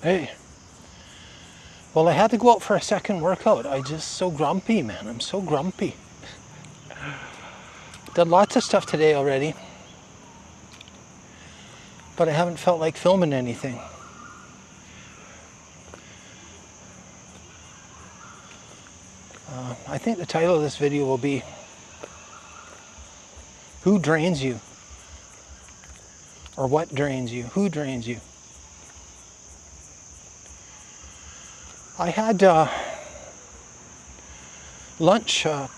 Hey. Well, I had to go out for a second workout. I just so grumpy, man. I'm so grumpy. Done lots of stuff today already, but I haven't felt like filming anything. I think the title of this video will be Who Drains You? Or what drains you? Who drains you? I had lunch, it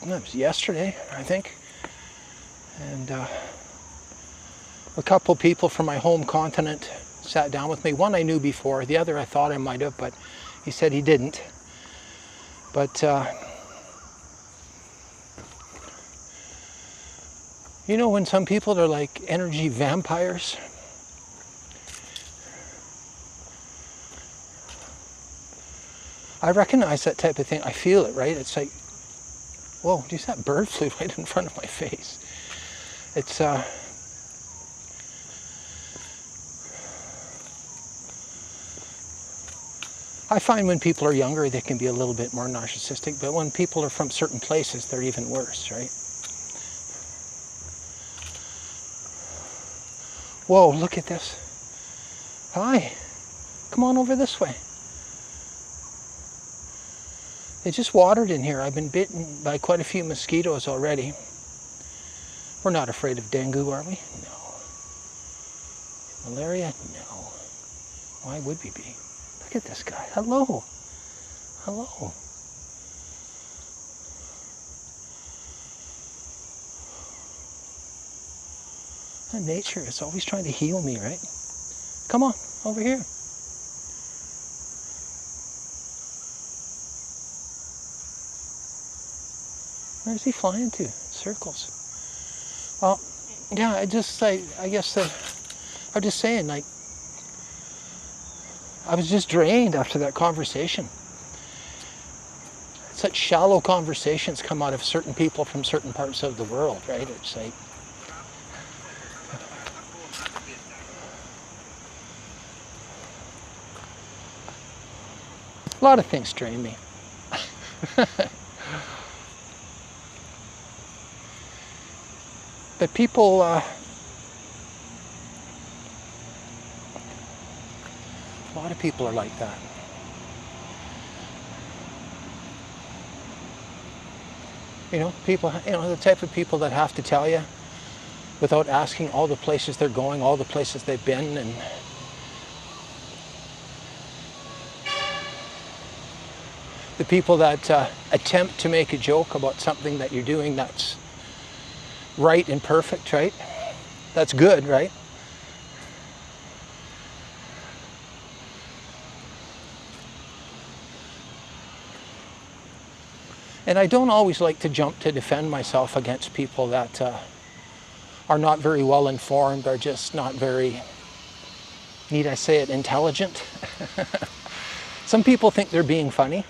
was yesterday, I think, and a couple people from my home continent sat down with me. One I knew before, the other I thought I might have, but he said he didn't. But you know when some people are like energy vampires? I recognize that type of thing. I feel it, right? It's like, whoa, geez, that bird flew right in front of my face. It's, I find when people are younger, they can be a little bit more narcissistic, but when people are from certain places, they're even worse, right? Whoa, look at this. Hi, come on over this way. They just watered in here. I've been bitten by quite a few mosquitoes already. We're not afraid of dengue, are we? No. Malaria? No. Why would we be? Look at this guy. Hello. Hello. And nature is always trying to heal me, right? Come on, over here. Where's he flying to? Circles. Well, yeah, I guess I'm just saying, like, I was just drained after that conversation. Such shallow conversations come out of certain people from certain parts of the world, right? It's like, a lot of things drain me. But people, a lot of people are like that. You know, people, you know, the type of people that have to tell you without asking all the places they're going, all the places they've been, and the people that attempt to make a joke about something that you're doing that's right and perfect, right? That's good, right? And I don't always like to jump to defend myself against people that are not very well informed, or just not very, need I say it, intelligent. Some people think they're being funny.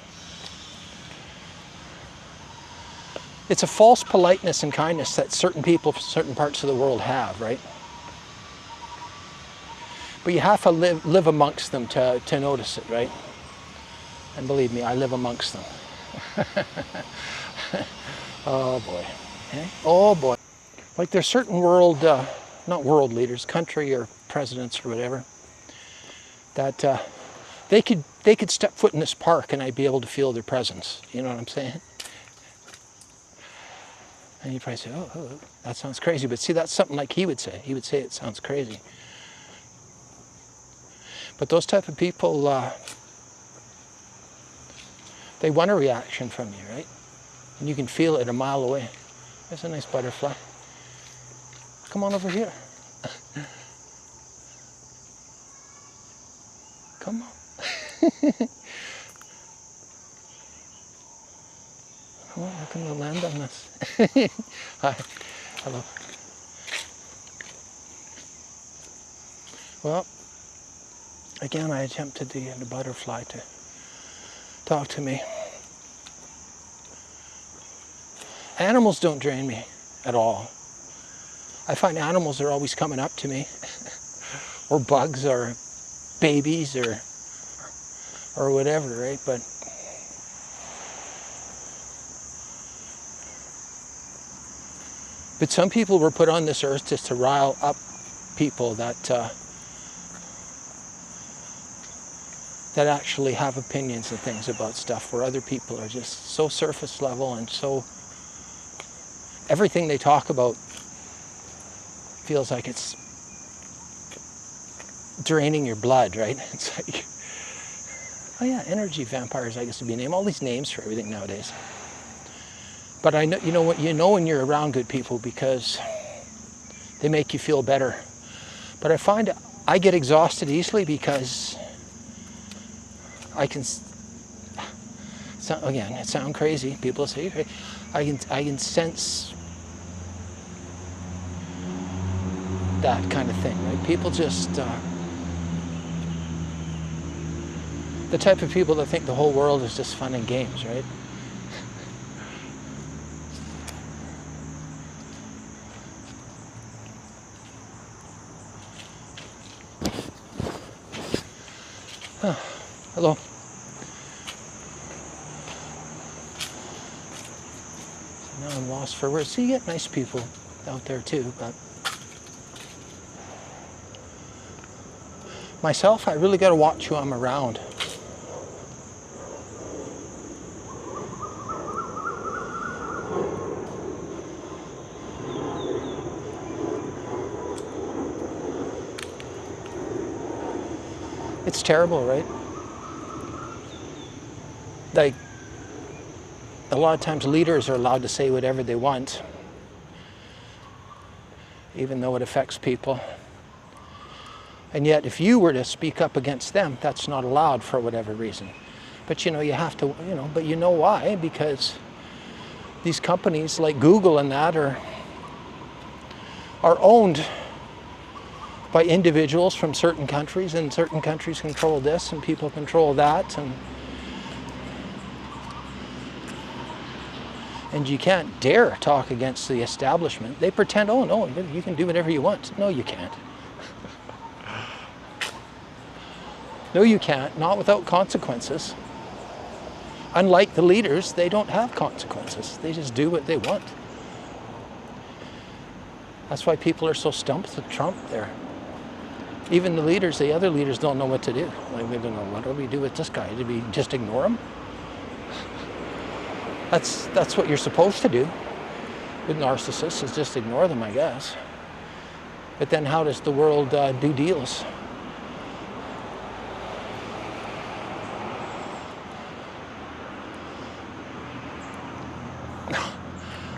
It's a false politeness and kindness that certain people from certain parts of the world have, right? But you have to live amongst them to notice it, right? And believe me, I live amongst them. Oh boy. Okay? Oh boy. Like there's certain world, not world leaders, country or presidents or whatever, that they could step foot in this park and I'd be able to feel their presence. You know what I'm saying? And you probably say, oh, that sounds crazy. But see, that's something like he would say. He would say it sounds crazy. But those type of people, they want a reaction from you, right? And you can feel it a mile away. There's a nice butterfly. Come on over here. Come on. Oh, how can we land on this? Hi. Hello. Well, again, I attempted to get a butterfly to talk to me. Animals don't drain me at all. I find animals are always coming up to me, or bugs, or babies or whatever, right? But some people were put on this earth just to rile up people that that actually have opinions and things about stuff, where other people are just so surface level and so everything they talk about feels like it's draining your blood, right? It's like, oh yeah, energy vampires, I guess would be a name. All these names for everything nowadays. But I know, you know when you're around good people because they make you feel better. But I find I get exhausted easily because I can, again, it sounds crazy. People say, I can sense that kind of thing, right? People just, the type of people that think the whole world is just fun and games, right? Hello. So now I'm lost for words. So you get nice people out there too, but myself, I really got to watch who I'm around. It's terrible, right? Like, a lot of times leaders are allowed to say whatever they want, even though it affects people. And yet, if you were to speak up against them, that's not allowed for whatever reason. But you have to, but you know why? Because these companies like Google and that are owned by individuals from certain countries, and certain countries control this and people control that, and you can't dare talk against the establishment. They pretend, oh no, you can do whatever you want. No, you can't. No, you can't, not without consequences. Unlike the leaders, they don't have consequences. They just do what they want. That's why people are so stumped with Trump there. Even the leaders, the other leaders don't know what to do. Like, they don't know, what do we do with this guy? Did we just ignore him? That's what you're supposed to do with narcissists, is just ignore them, I guess. But then how does the world do deals?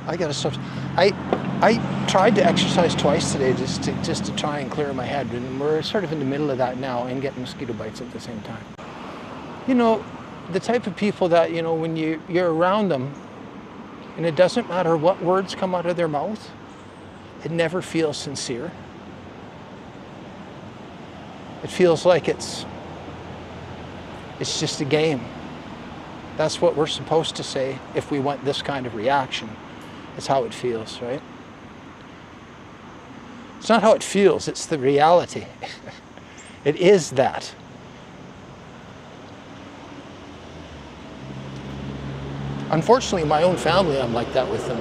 I gotta stop. I tried to exercise twice today just to try and clear my head, and we're sort of in the middle of that now and getting mosquito bites at the same time. The type of people that, when you're around them, and it doesn't matter what words come out of their mouth, it never feels sincere. It feels like it's just a game. That's what we're supposed to say if we want this kind of reaction. It's how it feels, right? It's not how it feels, it's the reality. It is that. Unfortunately, my own family, I'm like that with them.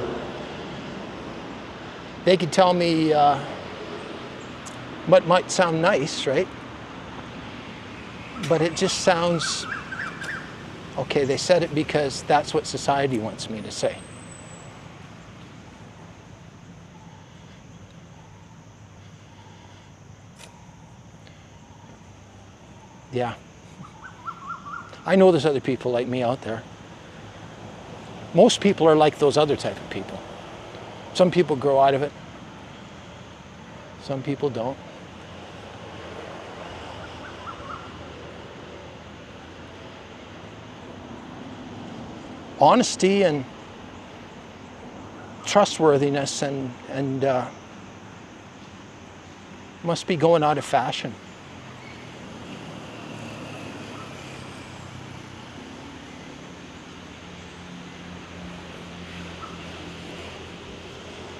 They could tell me what might sound nice, right? But it just sounds, okay, they said it because that's what society wants me to say. Yeah. I know there's other people like me out there. Most people are like those other type of people. Some people grow out of it. Some people don't. Honesty and trustworthiness and must be going out of fashion.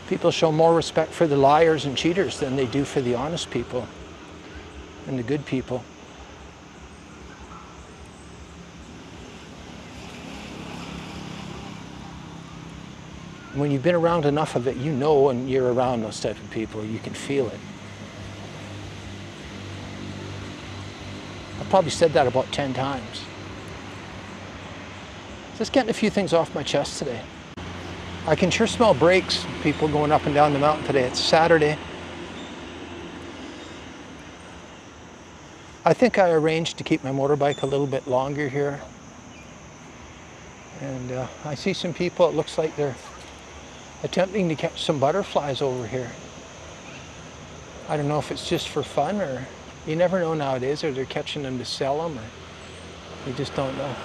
People show more respect for the liars and cheaters than they do for the honest people and the good people. when you've been around enough of it, you know when you're around those type of people, you can feel it. I've probably said that about 10 times. Just getting a few things off my chest today. I can sure smell brakes, people going up and down the mountain today. It's Saturday. I think I arranged to keep my motorbike a little bit longer here. And I see some people, it looks like they're attempting to catch some butterflies over here. I don't know if it's just for fun, or you never know nowadays, or they're catching them to sell them, or you just don't know.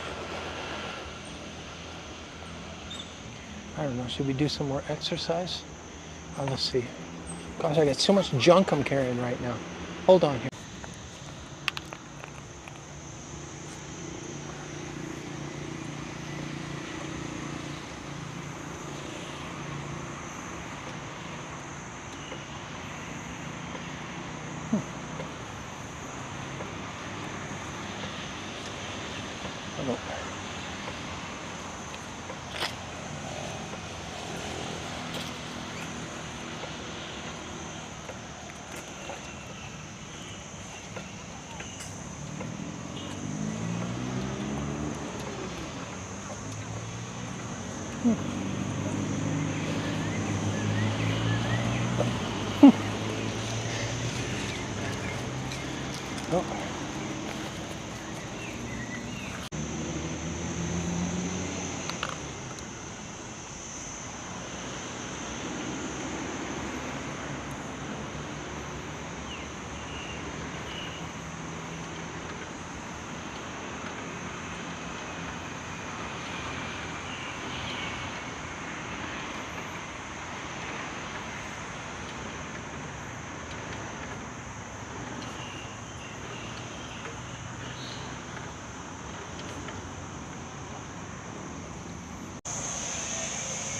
I don't know, should we do some more exercise? Let's see. Gosh, I got so much junk I'm carrying right now. Hold on here. Oh.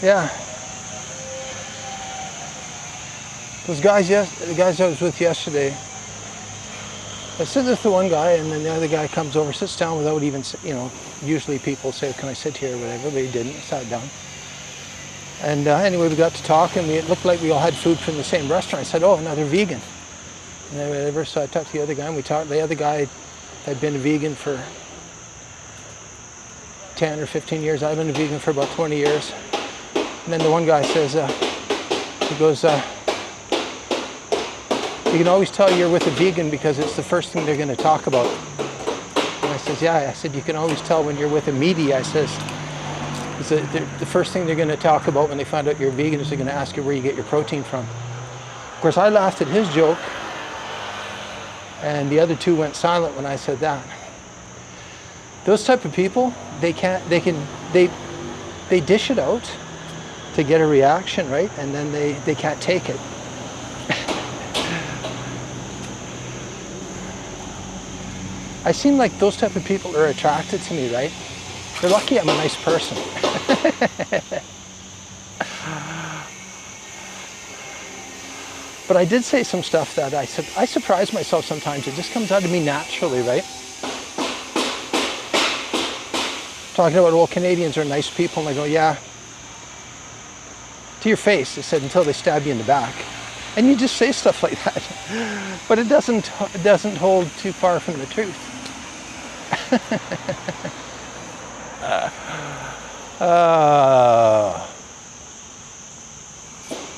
Yeah. Those guys, the guys I was with yesterday, I sit with the one guy, and then the other guy comes over, sits down without even, you know, usually people say, can I sit here or whatever, but he didn't, he sat down. And anyway, we got to talking, it looked like we all had food from the same restaurant. I said, oh, another vegan. And whatever, so I talked to the other guy, and we talked, the other guy had been a vegan for 10 or 15 years. I've been a vegan for about 20 years. And then the one guy says, he goes, you can always tell you're with a vegan because it's the first thing they're going to talk about. And I says, yeah, I said, you can always tell when you're with a meaty, I says, the first thing they're going to talk about when they find out you're vegan is they're going to ask you where you get your protein from. Of course, I laughed at his joke, and the other two went silent when I said that. Those type of people, they dish it out to get a reaction, right? And then they can't take it. I seem like those type of people are attracted to me, right? They're lucky I'm a nice person. But I did say some stuff that I surprise myself sometimes. It just comes out of me naturally, right? Talking about, well, Canadians are nice people, and I go, yeah. To your face, I said, until they stab you in the back. And you just say stuff like that. But it doesn't hold too far from the truth.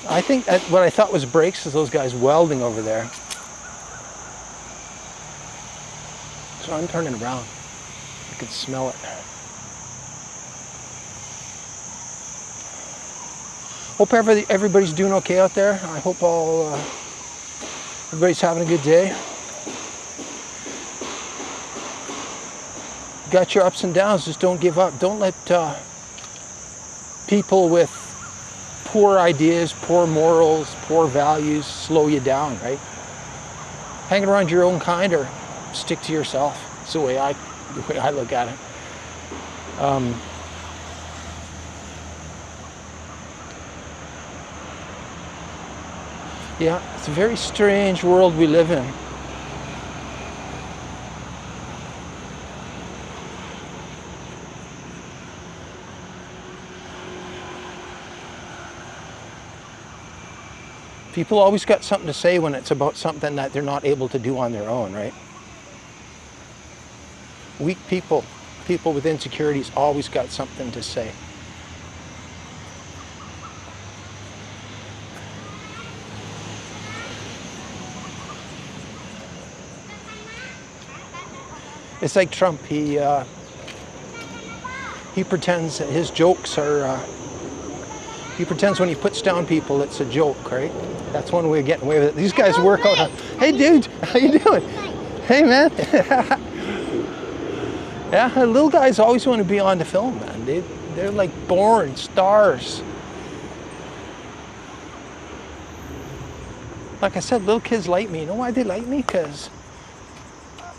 I think what I thought was brakes is those guys welding over there. So I'm turning around. I can smell it. Hope everybody's doing okay out there. I hope everybody's having a good day. Got your ups and downs, just don't give up. Don't let people with poor ideas, poor morals, poor values slow you down, right? Hang around your own kind or stick to yourself. That's the way I look at it. Yeah, it's a very strange world we live in. People always got something to say when it's about something that they're not able to do on their own, right? Weak people, people with insecurities always got something to say. It's like Trump. He pretends that his jokes are. He pretends when he puts down people, it's a joke, right? That's one way of getting away with it. These guys work out. Hey, dude, how you doing? Hey, man. Yeah, the little guys always want to be on the film, man. They're like born stars. Like I said, little kids like me. You know why they like me? Because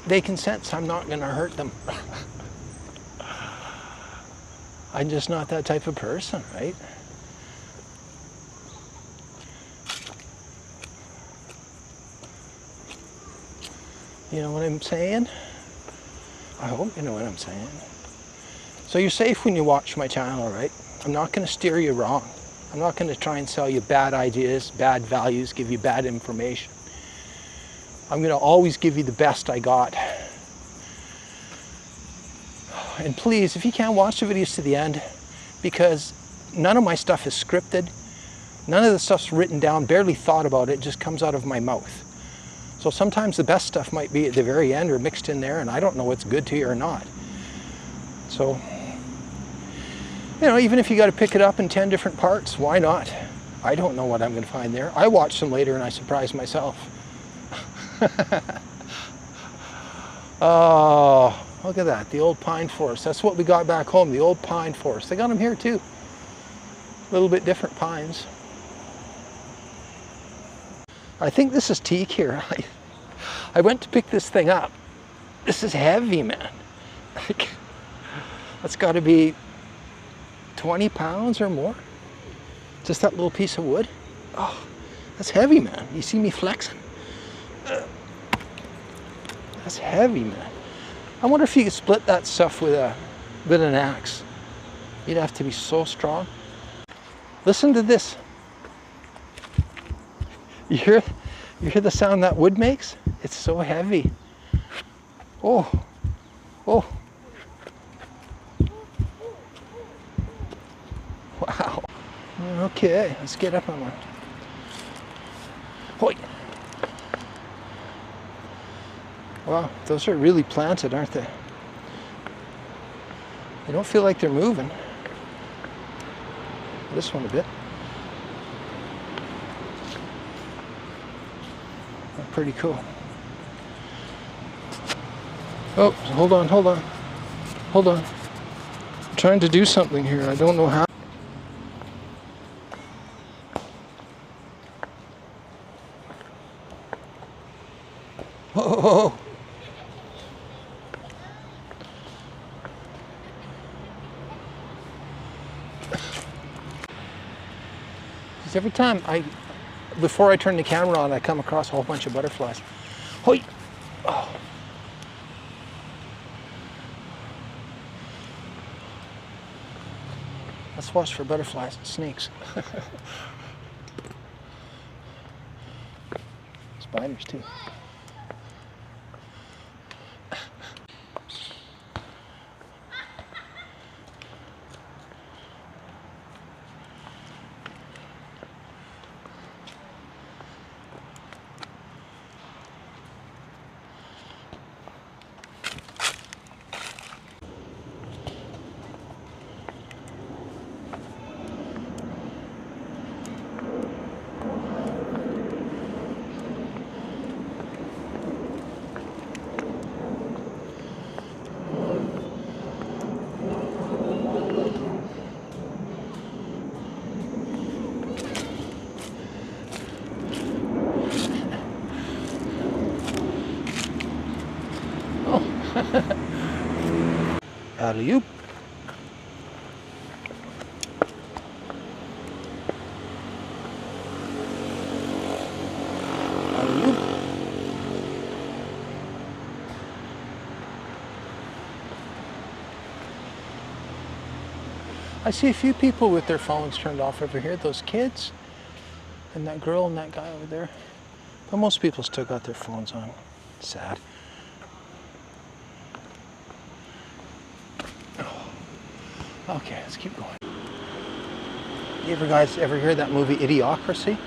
they can sense I'm not going to hurt them. I'm just not that type of person, right? You know what I'm saying? I hope you know what I'm saying. So you're safe when you watch my channel, right? I'm not going to steer you wrong. I'm not going to try and sell you bad ideas, bad values, give you bad information. I'm going to always give you the best I got. And please, if you can, watch the videos to the end, because none of my stuff is scripted. None of the stuff's written down, barely thought about it, just comes out of my mouth. So sometimes the best stuff might be at the very end or mixed in there, and I don't know what's good to you or not. So, you know, even if you got to pick it up in 10 different parts, why not? I don't know what I'm going to find there. I watch them later and I surprise myself. Oh, look at that, the old pine forest. That's what we got back home, the old pine forest. They got them here too. A little bit different pines. I think this is teak here. I went to pick this thing up. This is heavy, man. That's got to be 20 pounds or more. Just that little piece of wood. Oh, that's heavy, man. You see me flexing? That's heavy, man. I wonder if you could split that stuff with an axe. You'd have to be so strong. Listen to this. You hear the sound that wood makes? It's so heavy. Oh, oh. Wow. Okay, let's get up on one. Hoi. Wow, those are really planted, aren't they? They don't feel like they're moving. This one a bit. Pretty cool. Oh, hold on. I'm trying to do something here. I don't know how. Oh. Because every time before I turn the camera on, I come across a whole bunch of butterflies. Hoi! Oh. Let's watch for butterflies and snakes. Spiders too. Alley-oop. Alley-oop. I see a few people with their phones turned off over here. Those kids, And that girl and that guy over there. But most people still got their phones on. Sad. Okay, let's keep going. You guys ever hear that movie Idiocracy?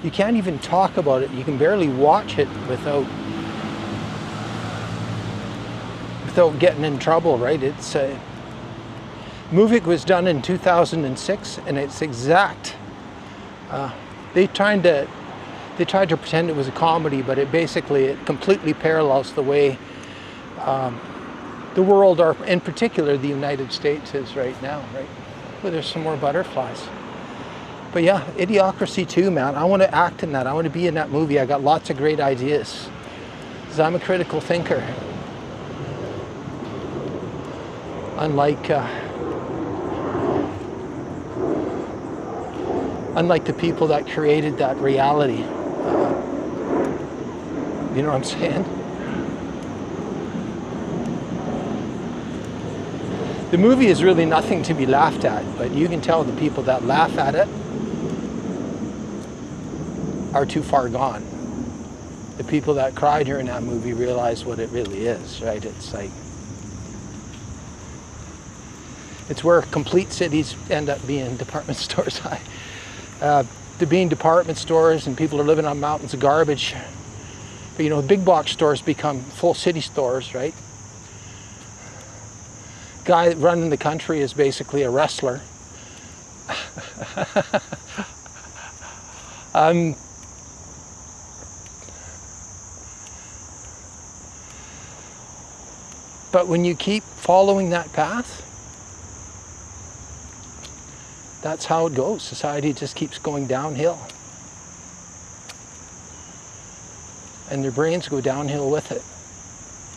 You can't even talk about it. You can barely watch it without getting in trouble, right? It's a movie was done in 2006, and it's exact. They tried to pretend it was a comedy, but it completely parallels the way the world, or in particular the United States, is right now, right? Well, there's some more butterflies. But yeah, Idiocracy too, man. I want to act in that. I want to be in that movie. I got lots of great ideas, because I'm a critical thinker. Unlike the people that created that reality. You know what I'm saying? The movie is really nothing to be laughed at, but you can tell the people that laugh at it are too far gone. The people that cried during that movie realize what it really is, right? It's like, it's where complete cities end up being department stores. They're being department stores, and people are living on mountains of garbage. But you know, big box stores become full city stores, right? Guy running the country is basically a wrestler. But when you keep following that path, that's how it goes. Society just keeps going downhill. And their brains go downhill with it.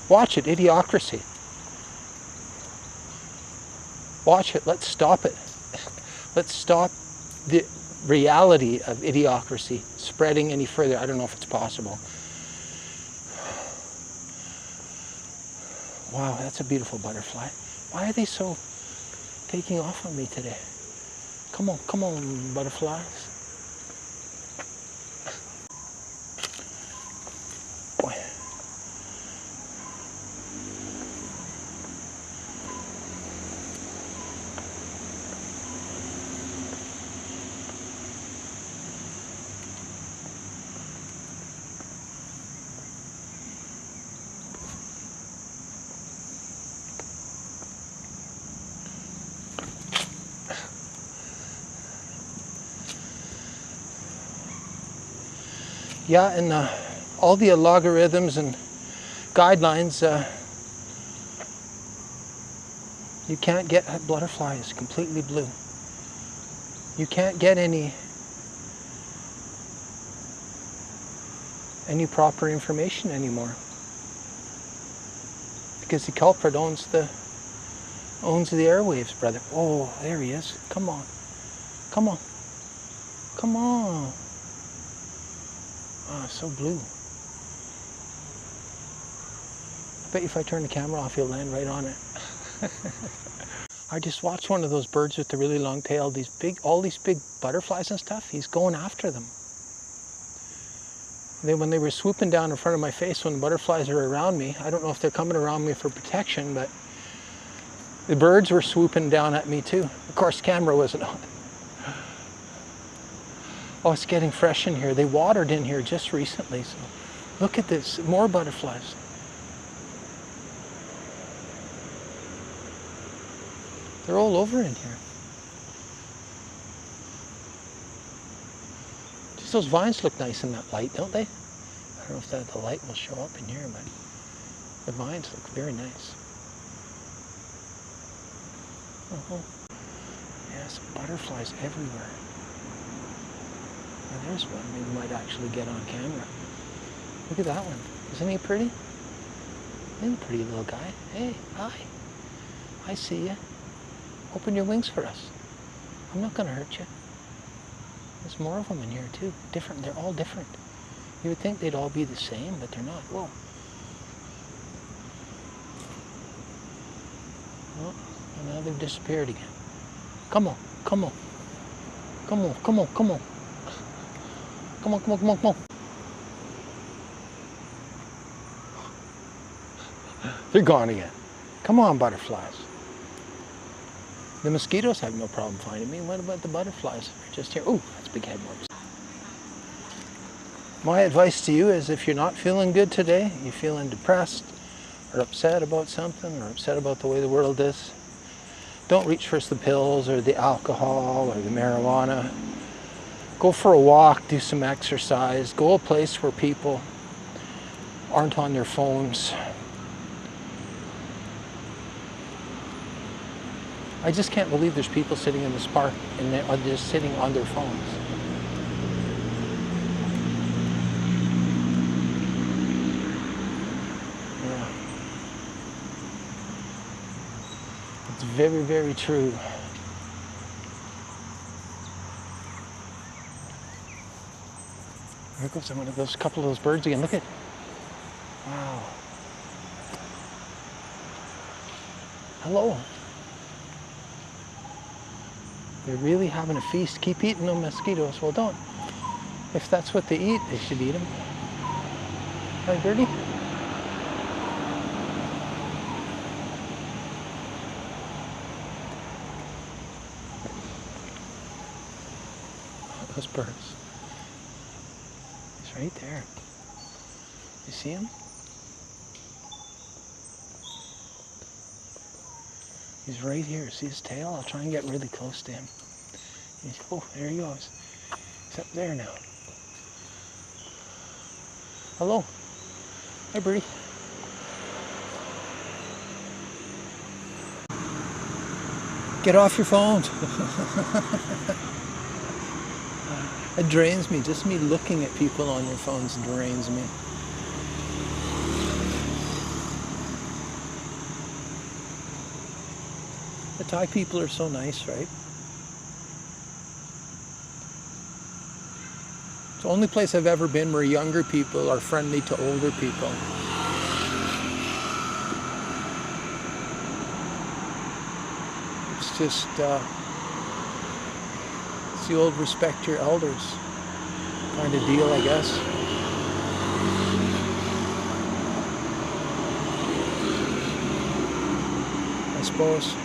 Watch it, Idiocracy. Watch it, let's stop it. Let's stop the reality of Idiocracy spreading any further. I don't know if it's possible. Wow, that's a beautiful butterfly. Why are they so taking off on me today? Come on, butterflies. Boy. Yeah, and all the logarithms and guidelines, you can't get butterflies completely blue. You can't get any proper information anymore, because the culprit owns the airwaves, brother. Oh, there he is. Come on. Oh, it's so blue. I bet if I turn the camera off, he'll land right on it. I just watched one of those birds with the really long tail, all these big butterflies and stuff. He's going after them. When they were swooping down in front of my face, when the butterflies are around me, I don't know if they're coming around me for protection, but the birds were swooping down at me too. Of course, camera wasn't on. Oh, it's getting fresh in here. They watered in here just recently, so look at this, more butterflies. They're all over in here. Just those vines look nice in that light, don't they? I don't know if the light will show up in here, but the vines look very nice. Yes, butterflies everywhere. Now there's one we might actually get on camera. Look at that one. Isn't he pretty? He's a pretty little guy. Hey, hi. I see you. Open your wings for us. I'm not going to hurt you. There's more of them in here too. Different. They're all different. You would think they'd all be the same, but they're not. Whoa. Oh, and now they've disappeared again. Come on. Come on, come on, come on. Come on, come on, come on, come on. They're gone again. Come on, butterflies. The mosquitoes have no problem finding me. What about the butterflies? They're just here. Oh, that's big headworms. My advice to you is if you're not feeling good today, you're feeling depressed or upset about something or upset about the way the world is, don't reach for the pills or the alcohol or the marijuana. Go for a walk, do some exercise, go a place where people aren't on their phones. I just can't believe there's people sitting in this park and they're just sitting on their phones. Yeah. It's very, very true. There goes one of those, couple of those birds again. Look at, wow. Hello. They're really having a feast. Keep eating them mosquitoes. Well, don't. If that's what they eat, they should eat them. Hi, birdie. Those birds. He's right there. You see him? He's right here. See his tail? I'll try and get really close to him. Oh, there he goes. He's up there now. Hello. Hi, birdie. Get off your phones. It drains me. Just me looking at people on their phones drains me. The Thai people are so nice, right? It's the only place I've ever been where younger people are friendly to older people. It's just, it's the old respect your elders kind of deal, I guess. I suppose.